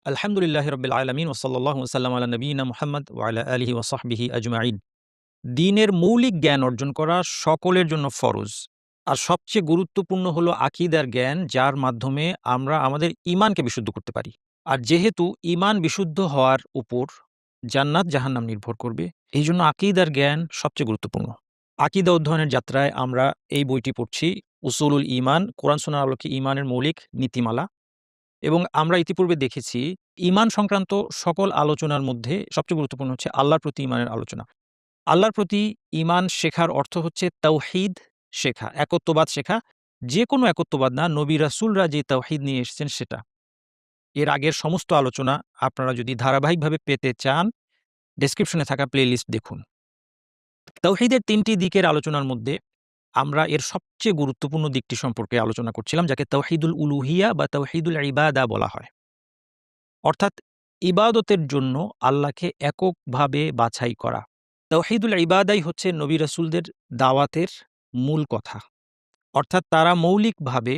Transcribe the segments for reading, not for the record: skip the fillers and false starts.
আলহামদুলিল্লাহি রাব্বিল আলামিন ওয়া সাল্লাল্লাহু ওয়া সাল্লাম আলা নবিয়িনা মুহাম্মদ ওয়া আলা আলিহি ওয়া সাহবিহি আজমাইন। দ্বীনের মৌলিক জ্ঞান অর্জন করা সকলের জন্য ফরজ। আর সবচেয়ে গুরুত্বপূর্ণ হলো আকীদার জ্ঞান, যার মাধ্যমে আমরা আমাদের ঈমানকে বিশুদ্ধ করতে পারি। আর যেহেতু ঈমান বিশুদ্ধ হওয়ার উপর জান্নাত জাহান্নাম নির্ভর করবে, এইজন্য আকীদার জ্ঞান সবচেয়ে গুরুত্বপূর্ণ। আকীদা অধ্যয়নের যাত্রায় আমরা এই বইটি পড়ছি, উসুলুল ঈমান, কোরআন সুন্নাহর আলোকে ঈমানের মৌলিক নীতিমালা। এবং আমরা ইতিপূর্বে দেখেছি ঈমান সংক্রান্ত সকল আলোচনার মধ্যে সবচেয়ে গুরুত্বপূর্ণ হচ্ছে আল্লাহর প্রতি ঈমানের আলোচনা। আল্লাহর প্রতি ঈমান শেখার অর্থ হচ্ছে তাওহীদ শেখা, একত্ববাদ শেখা। যেকোনো একত্ববাদ না, নবী রাসূলরা যে তাওহীদ নিয়ে এসেছেন সেটা। এর আগের সমস্ত আলোচনা আপনারা যদি ধারাবাহিকভাবে পেতে চান, ডেসক্রিপশনে থাকা প্লেলিস্ট দেখুন। তাওহীদের ৩টি দিকের আলোচনার মধ্যে আমরা এর সবচেয়ে গুরুত্বপূর্ণ দিকটি সম্পর্কে আলোচনা করছিলাম, যাকে তাওহীদুল উলুহিয়া বা তাওহীদুল ইবাদা বলা হয়। অর্থাৎ ইবাদতের জন্য আল্লাহকে এককভাবে বাছাই করা। তাওহীদুল ইবাদাই হচ্ছে নবী রাসূলদের দাওয়াতের মূল কথা। অর্থাৎ তারা মৌলিকভাবে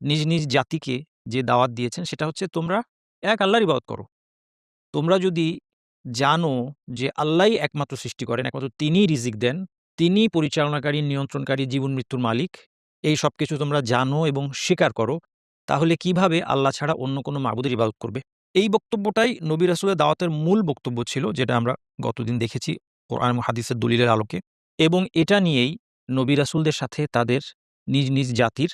নিজ নিজ জাতিকে যে দাওয়াত দিয়েছেন সেটা হচ্ছে, তোমরা এক আল্লাহর ইবাদত করো। তোমরা যদি জানো যে আল্লাহই একমাত্র সৃষ্টি করেন, একমাত্র তিনিই রিজিক দেন, তিনিই পরিচালনাকারী, নিয়ন্ত্রণকারী, জীবন মৃত্যুর মালিক, এই সবকিছু তোমরা জানো এবং স্বীকার করো, তাহলে কিভাবে আল্লাহ ছাড়া অন্য কোনো মাবুদের ইবাদত করবে? এই বক্তব্যটাই নবী রাসূলের দাওয়াতের মূল বক্তব্য ছিল, যেটা আমরা গতদিন দেখেছি কোরআন এবং হাদিসের দলিলের আলোকে। এবং এটা নিয়েই নবী রাসূলদের সাথে তাদের নিজ নিজ জাতির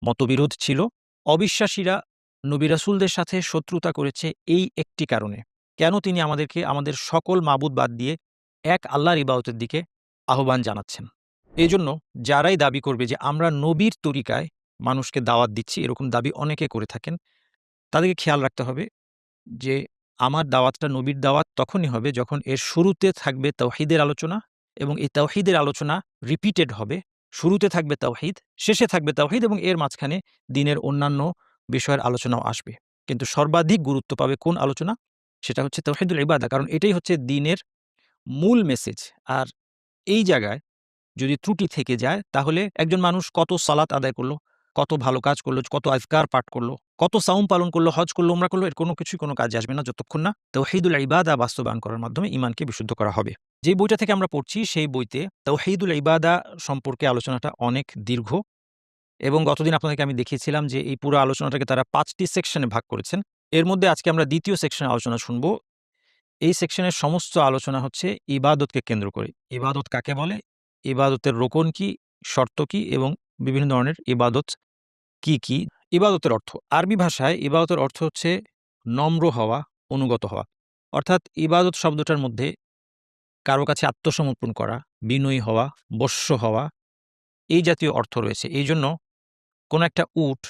মতবিরোধ ছিল। অবিশ্বাসীরা নবী রাসূলদের সাথে শত্রুতা করেছে এই একটি কারণে, কেন তিনি আমাদেরকে আমাদের সকল মাবুদ বাদ দিয়ে এক আল্লাহর ইবাদতের দিকে আহ্বান জানাচ্ছেন। এজন্য যারাই দাবি করবে যে আমরা নবীর তরিকায় মানুষকে দাওয়াত দিচ্ছি, এরকম দাবি অনেকে করে থাকেন, তাদেরকে খেয়াল রাখতে হবে যে আমার দাওয়াতটা নবীর দাওয়াত তখনই হবে যখন এর শুরুতে থাকবে তাওহীদের আলোচনা, এবং এই তাওহীদের আলোচনা রিপিটেড হবে। শুরুতে থাকবে তাওহীদ, শেষে থাকবে তাওহীদ, এবং এর মাঝখানে দ্বীনের অন্যান্য বিষয়ের আলোচনাও আসবে। কিন্তু সর্বাধিক গুরুত্ব পাবে কোন আলোচনা? সেটা হচ্ছে তাওহীদুল ইবাদা, কারণ এটাই হচ্ছে দ্বীনের মূল মেসেজ। আর এই জায়গায় যদি ত্রুটি থেকে যায়, তাহলে একজন মানুষ কত সালাত আদায় করলো, কত ভালো কাজ করলো, কত আজকার পাঠ করলো, কত সাওম পালন করলো, হজ করলো, উমরা করলো, এর কোনো কিছুই কোনো কাজে আসবে না যতক্ষণ না তাওহীদুল ইবাদা বাস্তবায়ন করার মাধ্যমে ঈমানকে বিশুদ্ধ করা হবে। যেই বইটা থেকে আমরা পড়ছি সেই বইতে তাওহীদুল ইবাদা সম্পর্কে আলোচনাটা অনেক দীর্ঘ, এবং গতদিন আপনাদেরকে আমি দেখিয়েছিলাম যে এই পুরো আলোচনাটাকে তারা ৫টি সেকশনে ভাগ করেছেন। এর মধ্যে আজকে আমরা ২য় সেকশনে আলোচনা শুনব। এই সেকশনের সমস্ত আলোচনা হচ্ছে ইবাদতকে কেন্দ্র করে। ইবাদত কাকে বলে, ইবাদতের রোকন কি, শর্ত কি, এবং বিভিন্ন ধরনের ইবাদত কি কি। ইবাদতের অর্থ, আরবি ভাষায় ইবাদতের অর্থ হচ্ছে নম্র হওয়া, অনুগত হওয়া। অর্থাৎ ইবাদত শব্দটার মধ্যে কারো কাছে আত্মসমর্পণ করা, বিনয়ী হওয়া, বশ্য হওয়া, এই জাতীয় অর্থ রয়েছে। এই জন্য কোনো একটা উট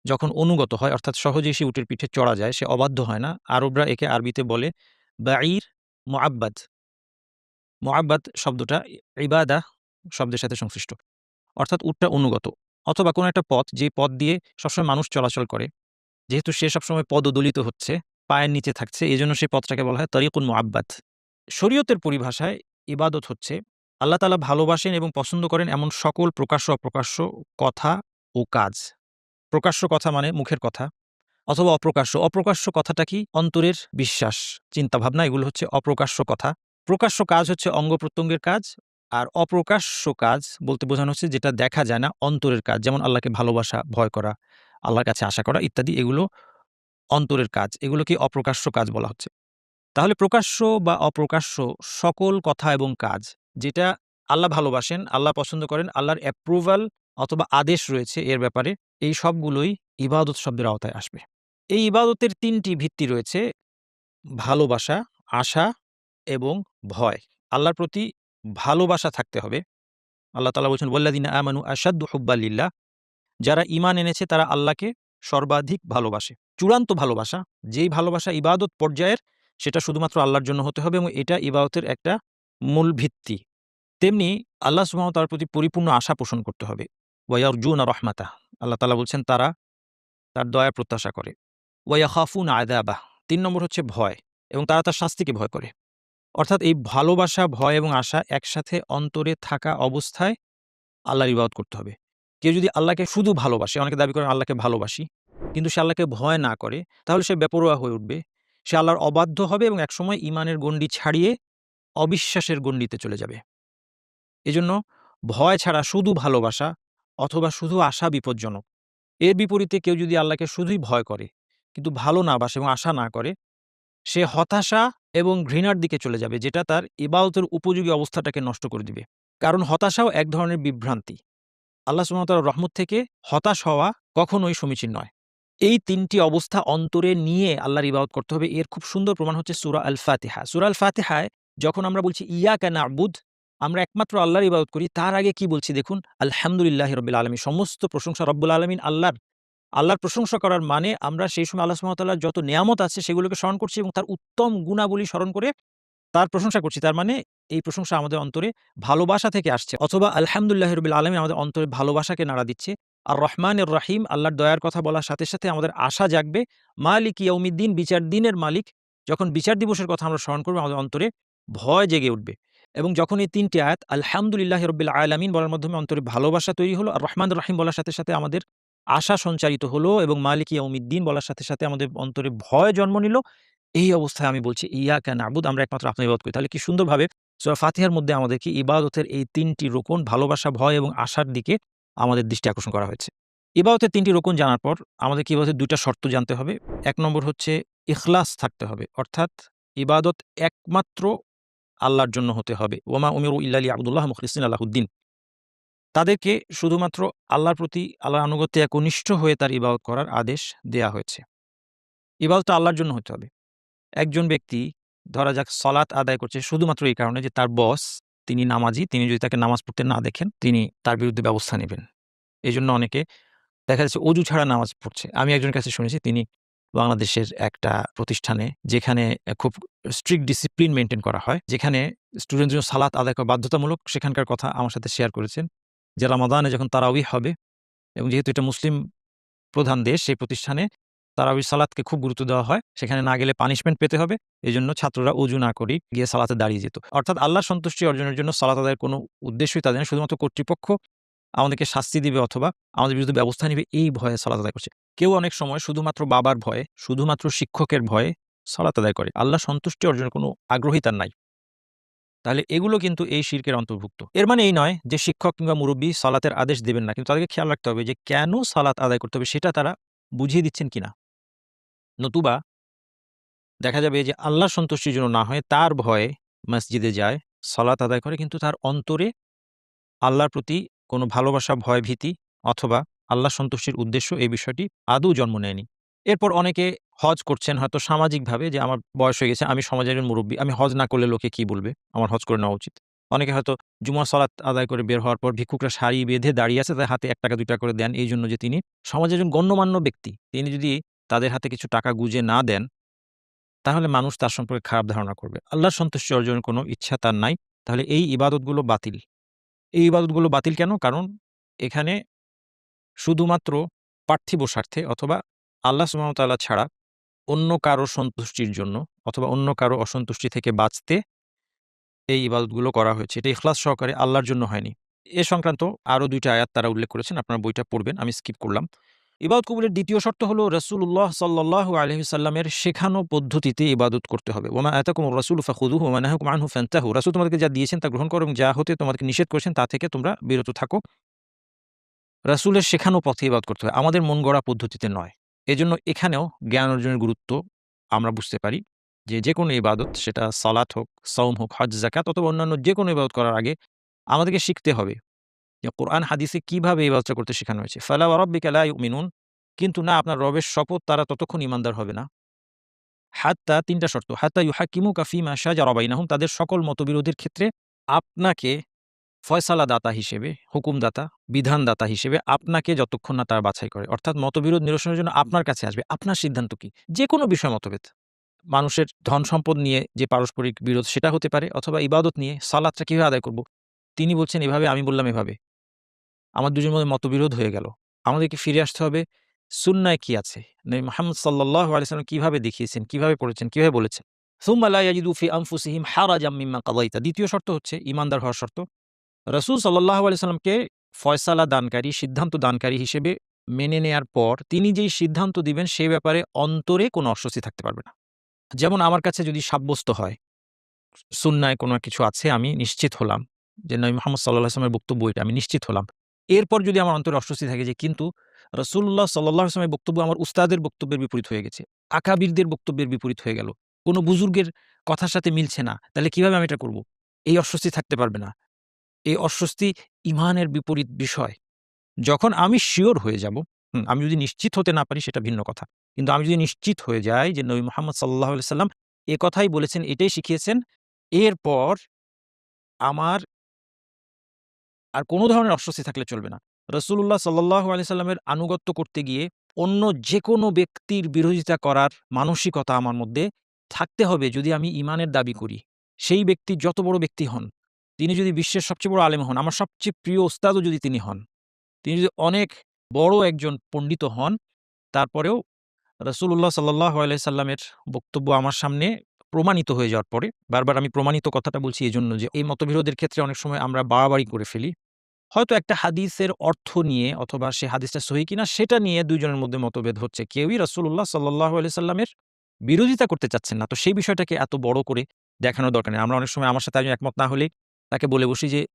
যখন অনুগত হয়, অর্থাৎ সহজেই সে উটের পিঠে চড়া যায়, সে অবাধ্য হয় না, আরবরা একে আরবিতে বলে বাঈর মুআব্বাদ। মুআব্বাদ শব্দটা ইবাদা শব্দের সাথে সংশ্লিষ্ট, অর্থাৎ উটটা অনুগত। অথবা কোনো একটা পথ, যে পথ দিয়ে সবসময় মানুষ চলাচল করে, যেহেতু সে সবসময় পদদলিত হচ্ছে, পায়ের নিচে থাকছে, এজন্য সেই পথটাকে বলা হয় তরিকুন মুআব্বাদ। শরীয়তের পরিভাষায় ইবাদত হচ্ছে আল্লাহ তাআলা ভালোবাসেন এবং পছন্দ করেন এমন সকল প্রকাশ্য অপ্রকাশ্য কথা ও কাজ। প্রকাশ্য কথা মানে মুখের কথা, অথবা অপ্রকাশ্য। অপ্রকাশ্য কথাটা কি? অন্তরের বিশ্বাস, চিন্তাভাবনা, এগুলো হচ্ছে অপ্রকাশ্য কথা। প্রকাশ্য কাজ হচ্ছে অঙ্গ-প্রত্যঙ্গের কাজ। আর অপ্রকাশ্য কাজ বলতে বোঝানো হচ্ছে যেটা দেখা যায় না, অন্তরের কাজ। যেমন আল্লাহকে ভালোবাসা, ভয় করা, আল্লাহর কাছে আশা করা ইত্যাদি, এগুলো অন্তরের কাজ। এগুলোকে অপ্রকাশ্য কাজ বলা হচ্ছে। তাহলে প্রকাশ্য বা অপ্রকাশ্য সকল কথা এবং কাজ যেটা আল্লাহ ভালোবাসেন, আল্লাহ পছন্দ করেন, আল্লাহর অ্যাপ্রুভাল অথবা আদেশ রয়েছে এর ব্যাপারে, এই সবগুলোই ইবাদত শব্দের আওতায় আসবে। এই ইবাদতের ৩টি ভিত্তি রয়েছে: ভালোবাসা, আশা এবং ভয়। আল্লাহর প্রতি ভালোবাসা থাকতে হবে। আল্লাহ তাআলা বলছেন, ওয়াল্লাযিনা আমানু আশাদ্দু হুব্বান লিল্লাহ। যারা ঈমান এনেছে তারা আল্লাহকে সর্বাধিক ভালোবাসে। চূড়ান্ত ভালোবাসা, যেই ভালোবাসা ইবাদত পর্যায়ের, সেটা শুধুমাত্র আল্লাহর জন্য হতে হবে, এবং এটা ইবাদতের একটা মূল ভিত্তি। তেমনি আল্লাহ সুবহানাহু ওয়া তাআলার প্রতি পরিপূর্ণ আশা পোষণ করতে হবে। ওয়া ইয়ারজুনা রাহমাতাহ। আল্লাহ তাআলা বলছেন তারা তার দয়া প্রত্যাশা করে। ওয়া ইয়াখাফুনা আযাবাহ। ৩ নম্বর হচ্ছে ভয়, এবং তারা তার শাস্তিকে ভয় করে। অর্থাৎ এই ভালোবাসা, ভয় এবং আশা একসাথে অন্তরে থাকা অবস্থায় আল্লাহর ইবাদত করতে হবে। কেউ যদি আল্লাহকে শুধু ভালোবাসে, অনেকে দাবি করেন আল্লাহকে ভালোবাসি, কিন্তু সে আল্লাহকে ভয় না করে, তাহলে সে বেপরোয়া হয়ে উঠবে, সে আল্লাহর অবাধ্য হবে এবং একসময় ঈমানের গণ্ডি ছাড়িয়ে অবিশ্বাসের গণ্ডিতে চলে যাবে। এজন্য ভয় ছাড়া শুধু ভালোবাসা অথবা শুধু আশা বিপজ্জনক। এর বিপরীতে কেউ যদি আল্লাহকে শুধুই ভয় করে কিন্তু ভালো না বাসে এবং আশা না করে, সে হতাশা এবং ঘৃণার দিকে চলে যাবে, যেটা তার ইবাদতের উপযোগী অবস্থাটাকে নষ্ট করে দিবে। কারণ হতাশাও এক ধরনের বিভ্রান্তি। আল্লাহ সুবহানাহু ওয়া তাআলার রহমত থেকে হতাশ হওয়া কখনোই সমীচীন নয়। এই ৩ টি অবস্থা অন্তরে নিয়ে আল্লাহর ইবাদত করতে হবে। এর খুব সুন্দর প্রমাণ হচ্ছে সূরা আল ফাতিহা। সূরা আল ফাতিহায় যখন আমরা বলছি ইয়াকা না'বুদ, আমরা একমাত্র আল্লাহর ইবাদত করি, তার আগে কি বলছি দেখুন, আলহামদুলিল্লাহি রাব্বিল আলামিন। সমস্ত প্রশংসা রব্বুল আলামিন আল্লাহর। আল্লাহর প্রশংসা করার মানে আমরা সেই সময় আল্লাহ সুবহানাহু ওয়া তাআলার যত নেয়ামত আছে সেগুলোকে স্মরণ করছি এবং তার উত্তম গুণাবলী স্মরণ করে তার প্রশংসা করছি। তার মানে এই প্রশংসা আমাদের অন্তরে ভালোবাসা থেকে আসছে। অথবা আলহামদুলিল্লাহি রাব্বিল আলামিন আমাদের অন্তরে ভালোবাসাকে নাড়া দিচ্ছে। আর রহমানির রহিম, আল্লাহর দয়ার কথা বলার সাথে, সাথে আমাদের আশা জাগবে। মালিক ইয়াউমিদ্দিন, বিচার দিনের মালিক। যখন বিচার দিবসের কথা আমরা স্মরণ করব, আমাদের অন্তরে ভয় জেগে উঠবে। এবং যখন এই ৩ টি আয়াত আলহামদুলিল্লাহি রাব্বিল আলামিন বলার মাধ্যমে অন্তরে ভালোবাসা তৈরি হলো, আর রহমানির রহিম বলার সাথে, সাথে আমাদের আশা সঞ্চারিত হলো, এবং মালিক ইয়াউমিদ্দিন বলার সাথে, সাথে আমাদের অন্তরে ভয় জন্ম নিল। এই অবস্থায় আমি বলছি ইয়াকা না'বুদ, আমরা একমাত্র আপনার ইবাদত করি। তাহলে কি সুন্দরভাবে সূরা ফাতিহার মধ্যে আমাদেরকে ইবাদতের এই ৩ টি রুকন, ভালোবাসা, ভয় এবং আশার দিকে আমাদের দৃষ্টি আকর্ষণ করা হয়েছে। ইবাদতের ৩ টি রুকন জানার পর আমাদেরকে ইবাদতের ২ টা শর্ত জানতে হবে। ১ নম্বর হচ্ছে ইখলাস থাকতে হবে। অর্থাৎ ইবাদত একমাত্র আল্লাহর জন্য হতে হবে। ওয়ামা উমিরু ইল্লা লিয়াবুদুল্লাহ মুখলিসিনা লাহুদ্দিন। তাদেরকে শুধুমাত্র আল্লাহর প্রতি, আল্লাহর আনুগত্যে একনিষ্ঠ হয়ে তার ইবাদত করার আদেশ দেয়া হয়েছে। ইবাদতটা আল্লাহর জন্য হতে হবে। একজন ব্যক্তি ধরা যাক সলাত আদায় করছে শুধুমাত্র এই কারণে যে তার বস, তিনি নামাজি, তিনি যদি তাকে নামাজ পড়তে না দেখেন, তিনি তার বিরুদ্ধে ব্যবস্থা নেবেন। এজন্য অনেকে দেখা যাচ্ছে অজু ছাড়া নামাজ পড়ছে। আমি একজনের কাছে শুনেছি, তিনি বাংলাদেশের একটা প্রতিষ্ঠানে, যেখানে খুব স্ট্রিক্ট ডিসিপ্লিন মেইনটেইন করা হয়, যেখানে স্টুডেন্টদের জন্য সালাত আদায় করা বাধ্যতামূলক, সেখানকার কথা আমার সাথে শেয়ার করেছেন যে রমাদানে যখন তারাউই হবে, এবং যেহেতু এটা মুসলিম প্রধান দেশ, সেই প্রতিষ্ঠানে তারাবির সালাতকে খুব গুরুত্ব দেওয়া হয়। সেখানে না গেলে পানিশমেন্ট পেতে হবে। এজন্য ছাত্ররা অজু না করেই গিয়ে সালাতে দাঁড়িয়ে যেত। অর্থাৎ আল্লাহর সন্তুষ্টি অর্জনের জন্য সালাত আদায়ের কোনো উদ্দেশ্যই তাদের নেই। শুধুমাত্র কর্তৃপক্ষ আমাদেরকে শাস্তি দিবে অথবা আমাদের বিরুদ্ধে ব্যবস্থা নিবে, এই ভয়ে সালাত আদায় করছে। কেউ অনেক সময় শুধুমাত্র বাবার ভয়ে, শুধুমাত্র শিক্ষকের ভয়ে সালাত আদায় করে। আল্লাহ সন্তুষ্টি অর্জনের কোনো আগ্রহই তার নাই। তাহলে এগুলো কিন্তু এই শিরকের অন্তর্ভুক্ত। এর মানে এই নয় যে শিক্ষক কিংবা মুরব্বি সালাতের আদেশ দেবেন না। কিন্তু তাদেরকে খেয়াল রাখতে হবে যে কেন সালাত আদায় করতে হবে সেটা তারা বুঝিয়ে দিচ্ছেন কিনা। নতুবা দেখা যাবে যে আল্লাহর সন্তুষ্টির জন্য না হয়ে তার ভয়ে মসজিদে যায়, সালাত আদায় করে, কিন্তু তার অন্তরে আল্লাহর প্রতি কোনো ভালোবাসা, ভয়, ভীতি অথবা আল্লাহ সন্তুষ্টির উদ্দেশ্য, এই বিষয়টি আদৌ জন্ম নেয়নি। এরপর অনেকে হজ করছেন হয়তো সামাজিকভাবে, যে আমার বয়স হয়ে গেছে, আমি সমাজের একজন মুরব্বি, আমি হজ না করলে লোকে কি বলবে? আমার হজ করে নেওয়া উচিত। অনেকে হয়তো জুমার সালাত আদায় করে বের হওয়ার পর ভিক্ষুকরা সারি বেঁধে দাঁড়িয়ে আছে, তাদের হাতে ৳১ ৳২ করে দেন এইজন্য যে তিনি সমাজের একজন গণ্যমান্য ব্যক্তি। তিনি যদি তাদের হাতে কিছু টাকা গুঁজে না দেন, তাহলে মানুষ তার সম্পর্কে খারাপ ধারণা করবে। আল্লাহর সন্তুষ্টি অর্জনের কোনো ইচ্ছা তার নাই। তাহলে এই ইবাদতগুলো বাতিল। এই ইবাদতগুলো বাতিল কেন? কারণ এখানে শুধুমাত্র পার্থিব স্বার্থে অথবা আল্লাহ সুবহানাহু ওয়া তাআলা ছাড়া অন্য কারো সন্তুষ্টির জন্য অথবা অন্য কারো অসন্তুষ্টি থেকে বাঁচতে এই ইবাদতগুলো করা হয়েছে। এটা ইখলাস সহকারে আল্লাহর জন্য হয়নি। এ সংক্রান্ত আরও ২ টা আয়াত তারা উল্লেখ করেছেন। আপনারা বইটা পড়বেন, আমি স্কিপ করলাম। ইবাদত কবুলের দ্বিতীয় শর্ত হলো রাসূলুল্লাহ সাল্লাল্লাহু আলাইহি ওয়াসাল্লামের শেখানো পদ্ধতিতে ইবাদত করতে হবে। ওয়া মা আতাকুমুর রাসূলু ফাখুযুহু ওয়া মা নাহাকুম আনহু ফান্তাহু। রাসূল তোমাদেরকে যা দিয়েছেন তা গ্রহণ করো, এবং যা হতে তোমাদেরকে নিষেধ করেছেন তা থেকে তোমরা বিরত থাকো। রাসূলের শেখানো পথে ইবাদত করতে হয়, আমাদের মন গড়া পদ্ধতিতে নয়। এজন্য এখানেও জ্ঞান অর্জনের গুরুত্ব আমরা বুঝতে পারি যে, যেকোনো ইবাদত, সেটা সালাত হোক, সাওম হোক, হজ, যাকাত অথবা অন্যান্য যেকোনো ইবাদত করার আগে আমাদেরকে শিখতে হবে যে কোরআন হাদিসে কিভাবে ইবাদতটা করতে শেখানো হয়েছে। ফালা ওয়া রাব্বিকা লা ইউমিনুন, কিন্তু না, আপনার রবের শপথ, তারা ততক্ষণ ঈমানদার হবে না। হাত্তা, ৩ টা শর্ত, হাত্তা ইউহাক্কিমুকা ফীমা শাজারা বাইনাহুম, তাদের সকল মতবিরোধের ক্ষেত্রে আপনাকে ফয়সালাদাতা হিসেবে, হুকুমদাতা, বিধানদাতা হিসেবে আপনাকে যতক্ষণ না তারা বাছাই করে। অর্থাৎ মতবিরোধ নিরসনের জন্য আপনার কাছে আসবে। আপনার সিদ্ধান্ত কি? যেকোনো বিষয় মতভেদ। মানুষের ধন সম্পদ নিয়ে যে পারস্পরিক বিরোধ, সেটা হতে পারে, অথবা ইবাদত নিয়ে, সালাতটা কিভাবে আদায় করব? তিনি বলছেন এভাবে, আমি বললাম এভাবে। আমার দুজনের মধ্যে মতবিরোধ হয়ে গেল। আমাদেরকে ফিরে আসতে হবে সুন্নায় কি আছে? নবী মুহাম্মদ সাল্লাল্লাহু আলাইহি ওয়াসাল্লাম কিভাবে দেখিয়েছেন, কিভাবে পড়েছেন, কিভাবে বলেছেন। সুম্মা লা ইয়াজিদু ফি আনফুসিহিম হারাজাম মিম্মা কাদাইতা। দ্বিতীয় শর্ত হচ্ছে ঈমানদার হওয়ার শর্ত। রাসূল সাল্লাল্লাহু আলাইহি ওয়াসাল্লামকে ফয়সালা দানকারী, সিদ্ধান্ত দানকারী হিসেবে মেনে নেয়ার পর তিনি যেই সিদ্ধান্ত দিবেন সে ব্যাপারে অন্তরে কোনো অস্বস্তি থাকতে পারবে না। যেমন আমার কাছে যদি সাব্যস্ত হয়, সুন্নায় কোনো কিছু আছে, আমি নিশ্চিত হলাম যে নবী মুহাম্মদ সাল্লাল্লাহু আলাইহি ওয়াসাল্লামের বক্তব্য এটা, আমি নিশ্চিত হলাম। এরপর যদি আমার অন্তরে অস্বস্তি থাকে যে কিন্তু রাসূলুল্লাহ সাল্লাল্লাহু আলাইহি ওয়াসাল্লামের বক্তব্য আমার উস্তাদের বক্তব্যের বিপরীত হয়ে গেছে, আকাবিরদের বক্তব্যের বিপরীত হয়ে গেল, কোনো বুজুর্গের কথার সাথে মিলছে না, তাহলে কিভাবে আমি এটা করব? এই অস্বস্তি থাকতে পারবে না। এই অস্বস্তি ঈমানের বিপরীত বিষয়। যখন আমি সিওর হয়ে যাব, আমি যদি নিশ্চিত হতে না পারি সেটা ভিন্ন কথা। কিন্তু আমি যদি নিশ্চিত হয়ে যাই যে নবী মুহাম্মদ সাল্লাল্লাহু আলাইহি সাল্লাম এ কথাই বলেছেন, এটাই শিখিয়েছেন, এরপর আমার আর কোনো ধরনের অস্বস্তি থাকলে চলবে না। রাসূলুল্লাহ সাল্লাল্লাহু আলাইহি সাল্লামের আনুগত্য করতে গিয়ে অন্য যেকোনো ব্যক্তির বিরোধিতা করার মানসিকতা আমার মধ্যে থাকতে হবে যদি আমি ঈমানের দাবি করি। সেই ব্যক্তি যত বড় ব্যক্তি হন, তিনি যদি বিশ্বের সবচেয়ে বড় আলেম হন, আমার সবচেয়ে প্রিয় ওস্তাদও যদি তিনি হন, তিনি যদি অনেক বড় একজন পণ্ডিত হন, তারপরেও রাসূলুল্লাহ সাল্লাল্লাহু আলাইহি সাল্লামের বক্তব্য আমার সামনে প্রমাণিত হয়ে যাওয়ার পরে, বারবার আমি প্রমাণিত কথাটা বলছি এজন্য যে এই মতবিরোধের ক্ষেত্রে অনেক সময় আমরা বাড়াবাড়ি করে ফেলি। হয়তো একটা হাদিসের অর্থ নিয়ে অথবা সে হাদিসটা সহি কিনা সেটা নিয়ে ২ জনের মধ্যে মতভেদ হচ্ছে। কেউই রাসূলুল্লাহ সাল্লাল্লাহু আলাইহি সাল্লামের বিরোধিতা করতে চাচ্ছেন না। তো সেই বিষয়টাকে এত বড় করে দেখানোর দরকার নেই। আমরা অনেক সময় আমার সাথে একজন একমত না হলেই তাকে বলে বসি যে,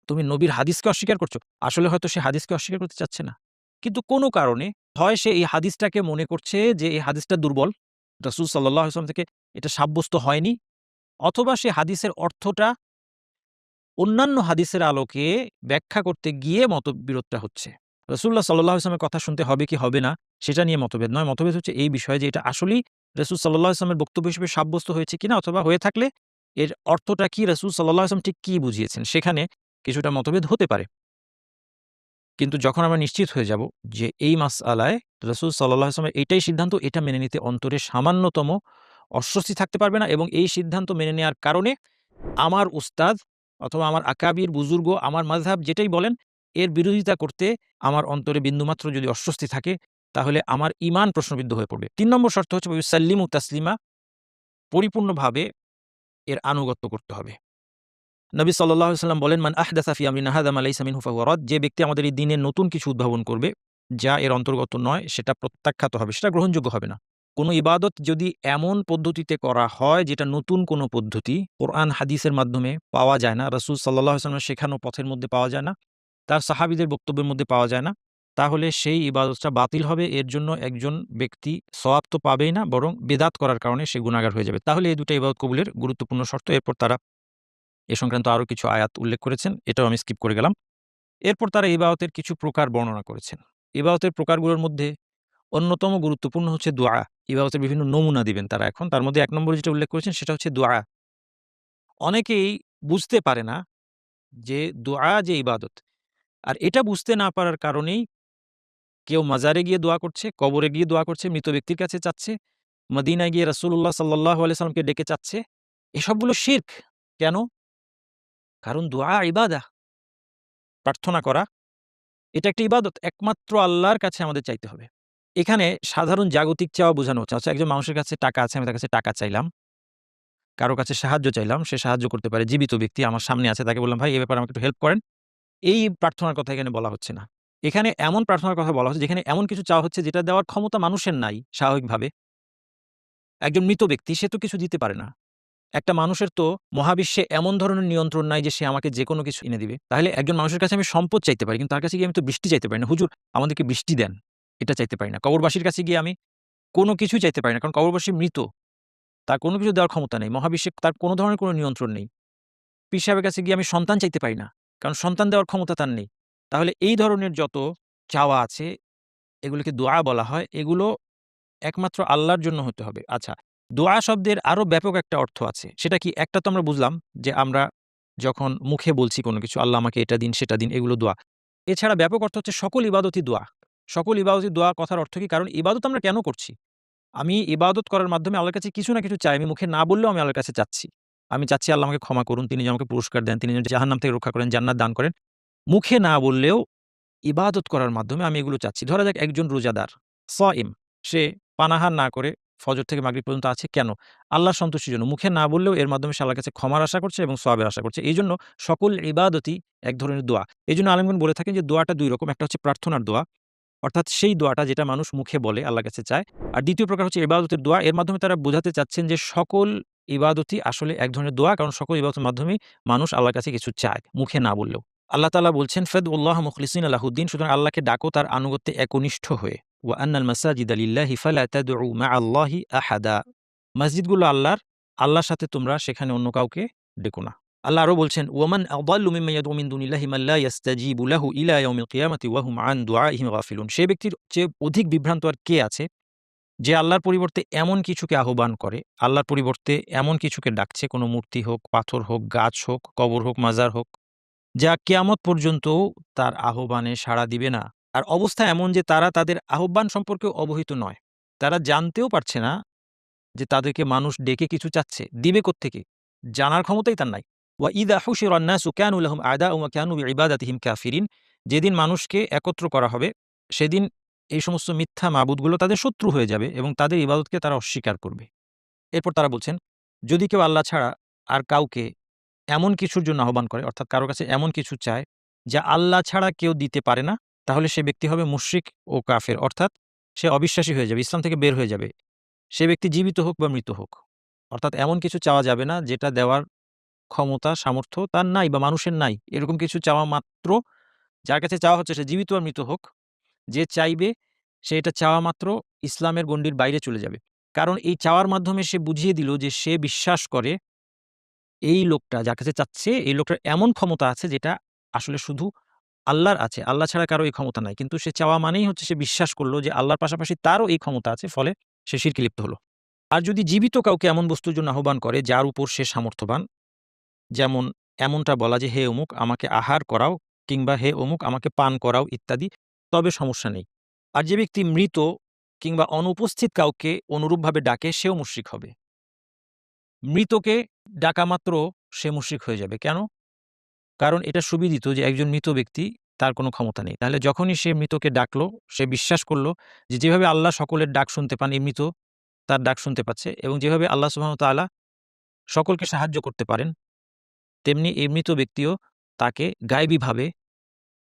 "তুমি নবীর হাদিসকে অস্বীকার করছো।" আসলে হয়তো সে হাদিসকে অস্বীকার করতে চাচ্ছে না। কিন্তু কোনো কারণে হয় সে এই হাদিসটাকে মনে করছে যে এই হাদিসটা দুর্বল। রাসূল সাল্লাল্লাহু আলাইহি ওয়াসাল্লাম থেকে এটা সাব্যস্ত হয়নি, অথবা সে হাদিসের অর্থটা অন্যান্য হাদিসের আলোকে ব্যাখ্যা করতে গিয়ে মতবিরোধটা হচ্ছে। রাসূলুল্লাহ সাল্লাল্লাহু আলাইহি ওয়াসাল্লামের কথা শুনতে হবে কি হবে না, সেটা নিয়ে মতভেদ নয়। মতভেদ হচ্ছে এই বিষয়ে যে এটা আসলেই রাসূল সাল্লাল্লাহু আলাইহি ওয়াসাল্লামের বক্তব্য হিসেবে সাব্যস্ত হয়েছে কিনা, অথবা হয়ে থাকলে এর অর্থটা কি, রাসূল সাল্লাল্লাহু আলাইহি ওয়াসাল্লাম ঠিক কি বুঝিয়েছেন, সেখানে কিছুটা মতভেদ হতে পারে। কিন্তু যখন আমরা নিশ্চিত হয়ে যাব যে এই মাসআলায় রাসূল সাল্লাল্লাহু আলাইহি ওয়াসাল্লামের এটাই সিদ্ধান্ত, এটা মেনে নিতে অন্তরে সামান্যতম অস্বস্তি থাকতে পারবে না, এবং এই সিদ্ধান্ত মেনে নেয়ার কারণে আমার উস্তাদ অথবা আমার আকাবির, বুজুর্গ, আমার মাযহাব যেটাই বলেন, এর বিরোধিতা করতে আমার অন্তরে বিন্দুমাত্র যদি অস্বস্তি থাকে, তাহলে আমার ঈমান প্রশ্নবিদ্ধ হয়ে পড়বে। ৩ নম্বর শর্ত হচ্ছে ওয়ায়ুসাল্লিমু তাসলিমা, পরিপূর্ণভাবে এর আনুগত্য করতে হবে। নবী সাল্লাল্লাহু আলাইহি ওয়াসাল্লাম বলেন, "মান আহদাসা ফি আমরিনা হাযা মা লাইসা মিনহু ফাহুয়া রাদ", যে ব্যক্তি আমাদের এই দ্বীনে নতুন কিছু উদ্ভাবন করবে, যা এর অন্তর্গত নয়, সেটা প্রত্যাখ্যাত হবে, সেটা গ্রহণযোগ্য হবে না। কোনো ইবাদত যদি এমন পদ্ধতিতে করা হয় যেটা নতুন কোনো পদ্ধতি, কোরআন হাদিসের মাধ্যমে পাওয়া যায় না, রাসূল সাল্লাল্লাহু আলাইহি ওয়াসাল্লামের শেখানো পথের মধ্যে পাওয়া যায় না, তার সাহাবীদের বক্তব্যের মধ্যে পাওয়া যায় না, তাহলে সেই ইবাদতটা বাতিল হবে। এর জন্য একজন ব্যক্তি সওয়াব তো পাবেই না, বরং বেদাত করার কারণে সে গুনাহগার হয়ে যাবে। তাহলে এই ২ টা ইবাদত কবুলের গুরুত্বপূর্ণ শর্ত। এরপর তারা এ সংক্রান্ত আরো কিছু আয়াত উল্লেখ করেছেন, এটাও আমি স্কিপ করে গেলাম। এরপর তারা ইবাদতের কিছু প্রকার বর্ণনা করেছেন। ইবাদতের প্রকারগুলোর মধ্যে অন্যতম গুরুত্বপূর্ণ হচ্ছে দোয়া। ইবাদতের বিভিন্ন নমুনা দিবেন তারা এখন। তার মধ্যে ১ নম্বরে যেটা উল্লেখ করেছেন সেটা হচ্ছে দোয়া। অনেকেই বুঝতে পারে না যে দোয়া যে ইবাদত, আর এটা বুঝতে না পারার কারণেই কেউ মাজারে গিয়ে দোয়া করছে, কবরে গিয়ে দোয়া করছে, মৃত ব্যক্তির কাছে চাচ্ছে, মদিনায় গিয়ে রাসূলুল্লাহ সাল্লাল্লাহু আলাইহি সাল্লামকে ডেকে চাচ্ছে। এসবগুলো শিরক। কেন? কারণ দোয়া ইবাদাহ। প্রার্থনা করা এটা একটা ইবাদত। একমাত্র আল্লাহর কাছে আমাদের চাইতে হবে। এখানে সাধারণ জাগতিক চাওয়া বোঝানো হচ্ছে। আচ্ছা, একজন মানুষের কাছে টাকা আছে, আমি তার কাছে টাকা চাইলাম। কারো কাছে সাহায্য চাইলাম, সে সাহায্য করতে পারে। জীবিত ব্যক্তি আমার সামনে আছে, তাকে বললাম, "ভাই, এ ব্যাপারে আমাকে একটু হেল্প করেন।" এই প্রার্থনার কথা এখানে বলা হচ্ছে না। এখানে এমন প্রার্থনার কথা বলা হচ্ছে যেখানে এমন কিছু চাওয়া হচ্ছে যেটা দেওয়ার ক্ষমতা মানুষের নাই স্বাভাবিকভাবে। একজন মৃত ব্যক্তি, সে তো কিছু দিতে পারে না। একটা মানুষের তো মহাবিশ্বে এমন ধরনের নিয়ন্ত্রণ নাই যে সে আমাকে যেকোনো কিছু এনে দিবে। তাহলে একজন মানুষের কাছে আমি সম্পদ চাইতে পারি, কিন্তু তার কাছে গিয়ে আমি তো বৃষ্টি চাইতে পারি না। "হুজুর, আমাদেরকে বৃষ্টি দেন।" এটা চাইতে পারি না। কবরবাসীর কাছে গিয়ে আমি কোনো কিছুই চাইতে পারি না। কারণ কবরবাসী মৃত। তার কোনো কিছু দেওয়ার ক্ষমতা নেই। মহাবিশ্বে তার কোনো ধরনের কোনো নিয়ন্ত্রণ নেই। পীর সাহেবের কাছে গিয়ে আমি সন্তান চাইতে পারি না। কারণ সন্তান দেওয়ার ক্ষমতা তার নেই। তাহলে এই ধরনের যত চাওয়া আছে, এগুলোকে দোয়া বলা হয়। এগুলো একমাত্র আল্লাহর জন্য হতে হবে। আচ্ছা, দোয়া শব্দের আরো ব্যাপক একটা অর্থ আছে। সেটা কি? একটা তো আমরা বুঝলাম যে আমরা যখন মুখে বলছি কোনো কিছু, "আল্লাহ আমাকে এটা দিন, সেটা দিন", এগুলো দোয়া। এছাড়া ব্যাপক অর্থ হচ্ছে সকল ইবাদতই দোয়া। সকল ইবাদতই দোয়া কথার অর্থ কি? কারণ ইবাদত আমরা কেন করছি? আমি ইবাদত করার মাধ্যমে আল্লাহর কাছে কিছু না কিছু চাই। আমি মুখে না বললেও আমি আল্লাহর কাছে চাচ্ছি। আমি চাচ্ছি আল্লাহ আমাকে ক্ষমা করুন, তিনি যেন আমাকে পুরস্কার দেন, তিনি যেন জাহান্নাম থেকে রক্ষা করেন, জান্নাত দান করেন। মুখে না বললেও ইবাদত করার মাধ্যমে আমি এগুলো চাচ্ছি। ধরা যাক একজন রোজাদার, সাইম, সে পানাহার না করে ফজর থেকে মাগরিব পর্যন্ত আছে কেন? আল্লাহর সন্তুষ্টির জন্য। মুখে না বললেও এর মাধ্যমে সে আল্লাহর কাছে ক্ষমার আশা করছে এবং সওয়াবের আশা করছে। এইজন্য সকল ইবাদতই এক ধরনের দোয়া। এইজন্য আলেমগণ বলে থাকেন যে দোয়াটা ২ রকম। একটা হচ্ছে প্রার্থনার দোয়া, অর্থাৎ সেই দোয়াটা যেটা মানুষ মুখে বলে আল্লাহর কাছে চায়। আর দ্বিতীয় প্রকার হচ্ছে ইবাদতের দোয়া। এর মাধ্যমে তারা বোঝাতে চাচ্ছেন যে সকল ইবাদতই আসলে এক ধরনের দোয়া, কারণ সকল ইবাদতের মাধ্যমেই মানুষ আল্লাহর কাছে কিছু চায়, মুখে না বললেও। আল্লাহ তাআলা বলছেন, ফাদউল্লাহ মুখলিসিনা লাহুদ্দিন, সুতরাং আল্লাহকে ডাকো তার আনুগত্যে একনিষ্ঠ হয়ে। ওয়া আন্নাল মাসাজিদা লিল্লাহি ফালা তাদউ মাআল্লাহি আহাদা। মসজিদগুলো আল্লাহর, আল্লাহর সাথে তোমরা সেখানে অন্য কাউকে ডেকো না। আল্লাহ আরো বলছেন, ওয়ামান আদাল্লু মিম্মান ইয়াদউ মিন দুনিল্লাহি মান লা ইস্তাজিবু লাহু ইলা ইয়াউমিল কিয়ামাতি ওয়া হুম আন দুআইহিম গাফিলুন। সে ব্যক্তির চেয়ে অধিক বিভ্রান্ত আর কে আছে যে আল্লাহর পরিবর্তে এমন কিছুকে আহ্বান করে, আল্লাহর পরিবর্তে এমন কিছুকে ডাকছে, কোনো মূর্তি হোক, পাথর হোক, গাছ হোক, কবর হোক, মাজার হোক, যা কিয়ামত পর্যন্তও তার আহ্বানে সাড়া দিবে না। আর অবস্থা এমন যে তারা তাদের আহ্বান সম্পর্কেও অবহিত নয়। তারা জানতেও পারছে না যে তাদেরকে মানুষ ডেকে কিছু চাচ্ছে। দিবে কোত্থেকে? জানার ক্ষমতাই তার নাই। ওয়া ইযা হুশিরান নাসু কানু লাহুম আ'দাআন ওয়া কানু বিইবাদাতিহিম কাফিরিন। যেদিন মানুষকে একত্র করা হবে, সেদিন এই সমস্ত মিথ্যা মাবুদগুলো তাদের শত্রু হয়ে যাবে এবং তাদের ইবাদতকে তারা অস্বীকার করবে। এরপর তারা বলছেন, যদি কেউ আল্লাহ ছাড়া আর কাউকে এমন কিছুর জন্য আহ্বান করে, অর্থাৎ কারো কাছে এমন কিছু চায় যা আল্লাহ ছাড়া কেউ দিতে পারে না, তাহলে সে ব্যক্তি হবে মুশরিক ও কাফের, অর্থাৎ সে অবিশ্বাসী হয়ে যাবে, ইসলাম থেকে বের হয়ে যাবে। সে ব্যক্তি জীবিত হোক বা মৃত হোক। অর্থাৎ এমন কিছু চাওয়া যাবে না যেটা দেওয়ার ক্ষমতা, সামর্থ্য তার নাই বা মানুষের নাই। এরকম কিছু চাওয়া মাত্র, যার কাছে চাওয়া হচ্ছে সে জীবিত আর মৃত হোক, যে চাইবে সে এটা চাওয়া মাত্র ইসলামের গণ্ডির বাইরে চলে যাবে। কারণ এই চাওয়ার মাধ্যমে সে বুঝিয়ে দিল যে সে বিশ্বাস করে এই লোকটা যার কাছে চাচ্ছে, এই লোকটার এমন ক্ষমতা আছে যেটা আসলে শুধু আল্লাহর আছে। আল্লাহ ছাড়া কারো এই ক্ষমতা নাই। কিন্তু সে চাওয়া মানেই হচ্ছে সে বিশ্বাস করল যে আল্লাহর পাশাপাশি তারও এই ক্ষমতা আছে, ফলে সে শিরকে লিপ্ত হলো। আর যদি জীবিত কাউকে এমন বস্তুর জন্য আহ্বান করে যার উপর সে সামর্থ্যবান, যেমন এমনটা বলা যে, "হে অমুক আমাকে আহার করাও" কিংবা "হে অমুক আমাকে পান করাও" ইত্যাদি, তবে সমস্যা নেই। আর যে ব্যক্তি মৃত কিংবা অনুপস্থিত কাউকে অনুরূপভাবে ডাকে, সেও মুশরিক হবে। মৃতকে ডাকা মাত্র সে মুশরিক হয়ে যাবে। কেন? কারণ এটা সুবিদিত যে একজন মৃত ব্যক্তি, তার কোনো ক্ষমতা নেই। তাহলে যখনই সে মৃতকে ডাকলো, সে বিশ্বাস করল যে যেভাবে আল্লাহ সকলের ডাক শুনতে পান, এই মৃত তার ডাক শুনতে পাচ্ছে, এবং যেভাবে আল্লাহ সুবহানাহু ওয়া তাআলা সকলকে সাহায্য করতে পারেন, তেমনি এই মৃত ব্যক্তিও তাকে গায়বীভাবে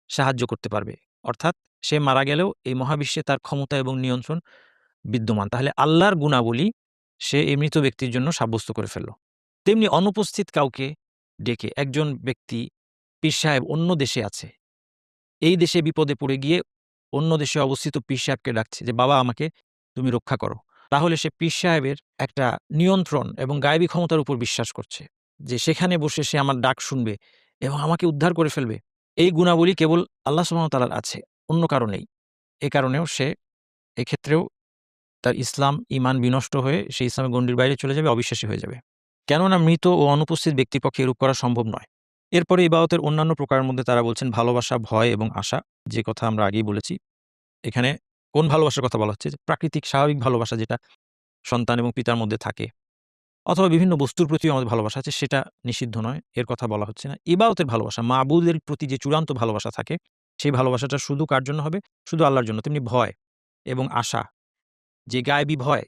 সাহায্য করতে পারবে। অর্থাৎ সে মারা গেলেও এই মহাবিশ্বে তার ক্ষমতা এবং নিয়ন্ত্রণ বিদ্যমান। তাহলে আল্লাহর গুণাবলী সে এই মৃত ব্যক্তির জন্য সাব্যস্ত করে ফেলল। তেমনি অনুপস্থিত কাউকে ডেকে, একজন ব্যক্তি, পীর সাহেব অন্য দেশে আছে, এই দেশে বিপদে পড়ে গিয়ে অন্য দেশে অবস্থিত পীর সাহেবকে ডাকছে যে, "বাবা আমাকে তুমি রক্ষা করো।" তাহলে সে পীর সাহেবের একটা নিয়ন্ত্রণ এবং গায়েবী ক্ষমতার উপর বিশ্বাস করছে যে সেখানে বসে সে আমার ডাক শুনবে এবং আমাকে উদ্ধার করে ফেলবে। এই গুণাবলী কেবল আল্লাহ সুবহানাহু ওয়া তাআলার আছে, অন্য কারো নেই। এ কারণেও সে এক্ষেত্রেও তার ইসলাম, ঈমান বিনষ্ট হয়ে সে ইসলামের গণ্ডির বাইরে চলে যাবে, অবিশ্বাসী হয়ে যাবে। কেননা মৃত ও অনুপস্থিত ব্যক্তির পক্ষে এরূপ করা সম্ভব নয়। এরপরে ইবাদতের অন্যান্য প্রকারের মধ্যে তারা বলছেন ভালোবাসা, ভয় এবং আশা, যে কথা আমরা আগেই বলেছি। এখানে কোন ভালোবাসার কথা বলা হচ্ছে? যে প্রাকৃতিক স্বাভাবিক ভালোবাসা যেটা সন্তান এবং পিতার মধ্যে থাকে, অথবা বিভিন্ন বস্তুর প্রতিও আমাদের ভালোবাসা আছে, সেটা নিষিদ্ধ নয়, এর কথা বলা হচ্ছে না। ইবাদতের ভালোবাসা, মাবুদের প্রতি যে চূড়ান্ত ভালোবাসা থাকে, সেই ভালোবাসাটা শুধু কার জন্য হবে? শুধু আল্লাহর জন্য। তেমনি ভয় এবং আশা, যে গায়েবী ভয়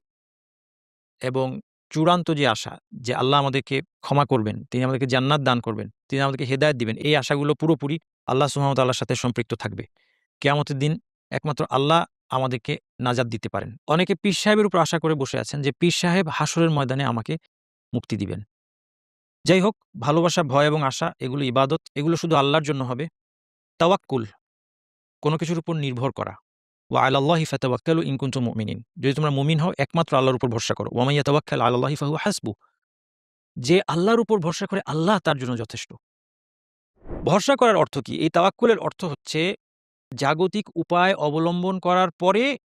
এবং চূড়ান্ত যে আশা যে আল্লাহ আমাদেরকে ক্ষমা করবেন, তিনি আমাদেরকে জান্নাত দান করবেন, তিনি আমাদেরকে হেদায়েত দিবেন, এই আশাগুলো পুরোপুরি আল্লাহ সুবহানাহু ওয়া তাআলার সাথে সম্পৃক্ত থাকবে। কিয়ামতের দিন একমাত্র আল্লাহ আমাদেরকে নাজাত দিতে পারেন। অনেকে পীর সাহেবের উপর আশা করে বসে আছেন যে পীর সাহেব হাসরের ময়দানে আমাকে মুক্তি দিবেন। যাই হোক, ভালোবাসা, ভয় এবং আশা এগুলো ইবাদত, এগুলো শুধু আল্লাহর জন্য হবে। তাওয়াক্কুল, কোনো কিছুর উপর নির্ভর করা। ওয়া আলাল্লাহি ফাতাওয়াক্কালু ইন কুনতুম মুমিনিন। যদি তোমরা মুমিন হও একমাত্র আল্লাহর উপর ভরসা করো। ওয়া মান ইয়াতাওয়াক্কাল আলাল্লাহি ফাহুয়া হাসবুহ। যে আল্লাহর উপর ভরসা করে আল্লাহ তার জন্য যথেষ্ট। ভরসা করার অর্থ কি? এই তাওয়াক্কুলের অর্থ হচ্ছে জাগতিক উপায় অবলম্বন করার পরে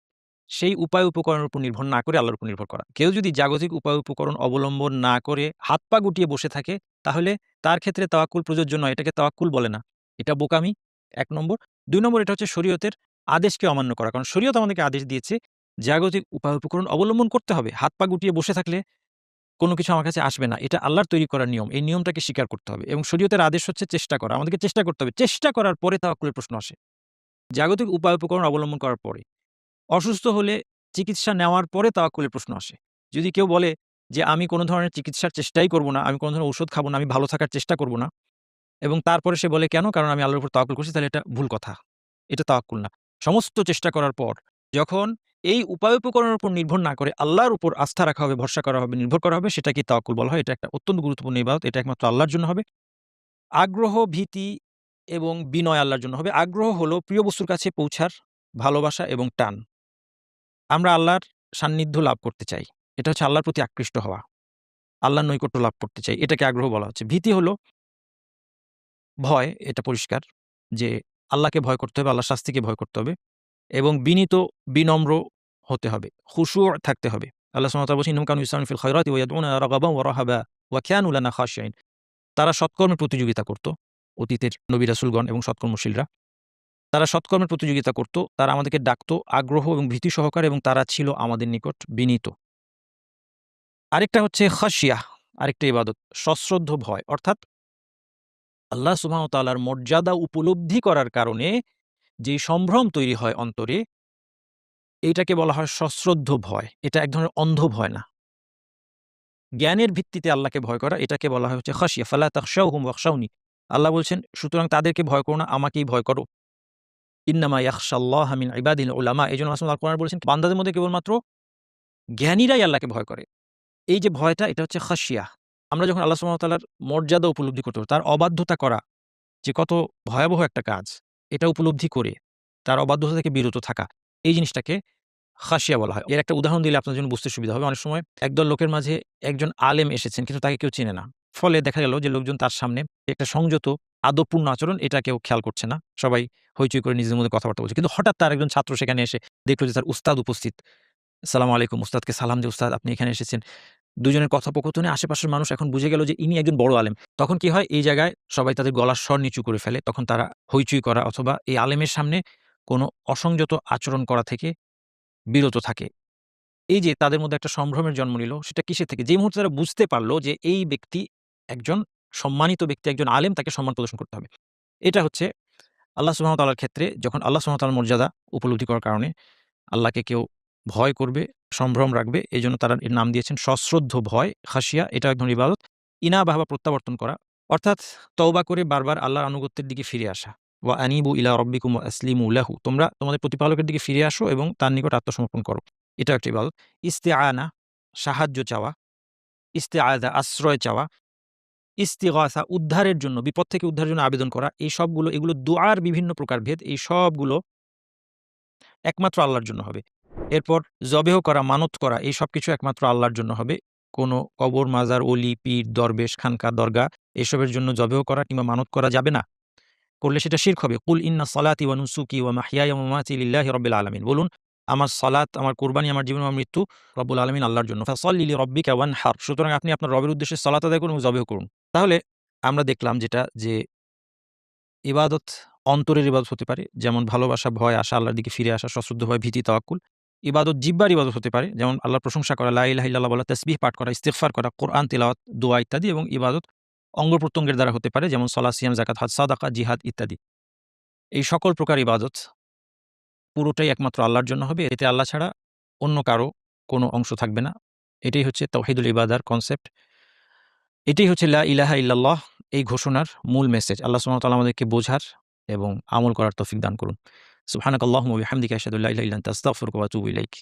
সেই উপায় উপকরণের উপর নির্ভর না করে আল্লাহর উপর নির্ভর করা। কেউ যদি জাগতিক উপায় উপকরণ অবলম্বন না করে হাত পা গুটিয়ে বসে থাকে, তাহলে তার ক্ষেত্রে তাওয়াক্কুল প্রযোজ্য নয়। এটাকে তাওয়াক্কুল বলে না। এটা বোকামি ১ নম্বর। ২ নম্বর, এটা হচ্ছে শরীয়তের আদেশকে অমান্য করা। কারণ শরীয়ত আমাদেরকে আদেশ দিয়েছে জাগতিক উপায় উপকরণ অবলম্বন করতে হবে। হাত পা গুটিয়ে বসে থাকলে কোনো কিছু আমার কাছে আসবে না। এটা আল্লাহর তৈরি করা নিয়ম। এই নিয়মটাকে স্বীকার করতে হবে এবং শরীয়তের আদেশ হচ্ছে চেষ্টা করা। আমাদেরকে চেষ্টা করতে হবে। চেষ্টা করার পরে তাওয়াক্কুলের প্রশ্ন আসে। জাগতিক উপায় উপকরণ অবলম্বন করার পরে। অসুস্থ হলে চিকিৎসা নেওয়ার পরে তাওয়াক্কুলের প্রশ্ন আসে। যদি কেউ বলে যে, "আমি কোনো ধরনের চিকিৎসার চেষ্টাই করব না, আমি কোনো ধরনের ঔষধ খাবো না, আমি ভালো থাকার চেষ্টা করব না", এবং তারপরে সে বলে, "কেন? কারণ আমি আল্লাহর উপর তাওয়াক্কুল করছি", তাহলে এটা ভুল কথা। এটা তাওয়াক্কুল না। সমস্ত চেষ্টা করার পর যখন এই উপায় উপকরণের উপর নির্ভর না করে আল্লাহর উপর আস্থা রাখা হবে, ভরসা করা হবে, নির্ভর করা হবে, সেটাকে তাওয়াক্কুল বলা হয়। এটা একটা অত্যন্ত গুরুত্বপূর্ণ ইবাদত। এটা একমাত্র আল্লাহর জন্য হবে। আগ্রহ, ভীতি এবং বিনয় আল্লাহর জন্য হবে। আগ্রহ হলো প্রিয় বস্তুর কাছে পৌঁছার ভালোবাসা এবং টান। আমরা আল্লাহর সান্নিধ্য লাভ করতে চাই। এটা হচ্ছে আল্লাহর প্রতি আকৃষ্ট হওয়া। আল্লাহর নৈকট্য লাভ করতে চাই। এটাকে আগ্রহ বলা হচ্ছে। ভীতি হলো ভয়, এটা পরিষ্কার যে আল্লাহকে ভয় করতে হবে, আল্লাহর শাস্তিকে ভয় করতে হবে এবং বিনীত, বিনম্র হতে হবে। খুশুউ থাকতে হবে। আল্লাহ সুবহানাহু ওয়া তাআলা বলছেন, "ইন্নাহুম কানু ইউসারি'উনা ফিল খায়রাতি ওয়া ইয়াদউনা রাগাবান ওয়া রাহাবা ওয়া কানু লানা খাশিঈন।" তারা সৎকর্মের প্রতিযোগিতা করত, অতীতের নবী রাসূলগণ এবং সৎকর্মশীলরা। তারা সৎকর্মের প্রতিযোগিতা করত, তারা আমাদেরকে ডাকত আগ্রহ এবং ভীতি সহকারে এবং তারা ছিল আমাদের নিকট বিনীত। আরেকটা হচ্ছে খাশিয়াহ, আরেকটা ইবাদত, সশ্রদ্ধ ভয়। অর্থাৎ আল্লাহ সুবহানাহু ওয়া তাআলার মর্যাদা উপলব্ধি করার কারণে যেই সম্ভ্রম তৈরি হয় অন্তরে, এইটাকে বলা হয় সশ্রদ্ধ ভয়। এটা এক ধরনের অন্ধ ভয় না। জ্ঞানের ভিত্তিতে আল্লাহকে ভয় করা, এটাকে বলা হয় হচ্ছে খাশিয়া। ফালা তাখশাউহুম ওয়াখশাউনি। আল্লাহ বলছেন, সুতরাং তাদেরকে ভয় করো না, আমাকেই ভয় করো। ইন্নামা ইয়াখশাল্লাহা মিন ইবাদিল উলামা। এজন্য আল্লাহ সুবহানাহু ওয়া তাআলা কোরআনে বলেছেন, বান্দাদের মধ্যে কেবলমাত্র জ্ঞানীরাই আল্লাহকে ভয় করে। এই যে ভয়টা, এটা হচ্ছে খাশিয়া। আমরা যখন আল্লাহ সুবহানাহু ওয়া তাআলার মর্যাদা উপলব্ধি করতে পারব, তার অবাধ্যতা করা যে কত ভয়াবহ একটা কাজ, এটা উপলব্ধি করে তার অবাধ্যতা থেকে বিরত থাকা, এই জিনিসটাকে খাশিয়া বলা হয়। এর একটা উদাহরণ দিলে আপনার জন্য বুঝতে সুবিধা হবে। অনেক সময় একদল লোকের মাঝে একজন আলেম এসেছেন, কিন্তু তাকে কেউ চেনে না। ফলে দেখা গেল যে লোকজন তার সামনে একটা সংযত, আদবপূর্ণ আচরণ, এটা কেউ খেয়াল করছে না। সবাই হইচই করে নিজেদের মধ্যে কথাবার্তা বলছে। কিন্তু হঠাৎ তার একজন ছাত্র সেখানে এসে দেখল যে তার উস্তাদ উপস্থিত। আসসালামু আলাইকুম। উস্তাদকে সালাম দিয়ে, "উস্তাদ, আপনি এখানে এসেছেন।" দুজনের কথোপকথনে আশেপাশের মানুষ এখন বুঝে গেল যে ইনি একজন বড় আলেম। তখন কি হয়? এই জায়গায় সবাই তাদের গলার স্বর নিচু করে ফেলে। তখন তারা হইচই করা অথবা এই আলেমের সামনে কোনো অসংযত আচরণ করা থেকে বিরত থাকে। এই যে তাদের মধ্যে একটা সম্ভ্রমের জন্ম নিল, সেটা কিসের থেকে? যে মুহূর্তে তারা বুঝতে পারল যে এই ব্যক্তি একজন সম্মানিত ব্যক্তি, একজন আলেম, তাকে সম্মান প্রদর্শন করতে হবে। এটা হচ্ছে আল্লাহ সুবহানাহু ওয়া তাআলার ক্ষেত্রে যখন আল্লাহ সুবহানাহু ওয়া তাআলার মর্যাদা উপলব্ধি করার কারণে আল্লাহকে কেউ ভয় করবে, সম্ভ্রম রাখবে। এজন্য তারা এর নাম দিয়েছেন সশ্রদ্ধ ভয়, খাশিয়া। এটা এক ধরনের ইবাদত। ইনাবাহ বা প্রত্যাবর্তন করা, অর্থাৎ তওবা করে বারবার আল্লাহর আনুগত্যের দিকে ফিরে আসা। ওয়া আনিবু ইলা রাব্বিকুম ওয়া আসলিমু লাহু। তোমরা তোমাদের প্রতিপালকের দিকে ফিরে আসো এবং তার নিকট আত্মসমর্পণ করো। এটাও একটা ইবাদত। ইস্তিআনা, সাহায্য চাওয়া। ইস্তিআযা, আশ্রয় চাওয়া। ইস্তিগাসা, উদ্ধারের জন্য, বিপদ থেকে উদ্ধারের জন্য আবেদন করা। এই সবগুলো, এগুলো দুআর বিভিন্ন প্রকারভেদ। এই সবগুলো একমাত্র আল্লাহর জন্য হবে। এরপর যবেহ করা, মানত করা, এই সবকিছু একমাত্র আল্লাহর জন্য হবে। কোনো কবর, মাজার, অলি, পীর, দরবেশ, খানকা, দরগা এসবের জন্য যবেহ করা কিংবা মানত করা যাবে না। করলে সেটা শিরক হবে। কুল ইন্না সলাতি ওয়া নুসুকি ওয়া মাহইয়ায়া ওয়া মামাতি লিল্লাহি রাব্বিল আলামিন। বলুন, আমার সালাত, আমার কুরবানি, আমার জীবন, আমার মৃত্যু রব্বুল আলামিন আল্লাহর জন্য। ফাসাল্লি লিরাব্বিকা ওয়ানহার। সুতরাং আপনি আপনার রবের উদ্দেশ্যে সালাত আদায় করুন এবং যবেহ করুন। তাহলে আমরা দেখলাম যেটা যে ইবাদত অন্তরের ইবাদত হতে পারে, যেমন ভালোবাসা, ভয়, আশা, আল্লাহর দিকে ফিরে আসা, সশ্রদ্ধ ভয়, ভীতি, তাওয়াক্কুল। ইবাদত জিহ্বার ইবাদত হতে পারে, যেমন আল্লাহর প্রশংসা করা, লা ইলাহা ইল্লাল্লাহ বলা, তাসবিহ পাঠ করা, ইস্তিগফার করা, কোরআন তিলাওয়াত, দোয়া ইত্যাদি। এবং ইবাদত অঙ্গ-প্রত্যঙ্গের দ্বারা হতে পারে, যেমন সালাত, সিয়াম, যাকাত, হজ, সাদাকা, জিহাদ ইত্যাদি। এই সকল প্রকার ইবাদত পুরোটাই একমাত্র আল্লাহর জন্য হবে। এতে আল্লাহ ছাড়া অন্য কারো কোনো অংশ থাকবে না। এটাই হচ্ছে তাওহীদুল ইবাদার কনসেপ্ট। এটাই হচ্ছে লা ইলাহা ইল্লাল্লাহ, এই ঘোষণার মূল মেসেজ। আল্লাহ সুবহানাহু ওয়া তাআলা আমাদেরকে বোঝার এবং আমল করার তৌফিক দান করুন। সুবহানাকাল্লাহুম্মা ওয়া বিহামদিকা আশহাদু আল্লা ইলাহা ইল্লা আনতা আস্তাগফিরুকা ওয়া আতুবু ইলাইক।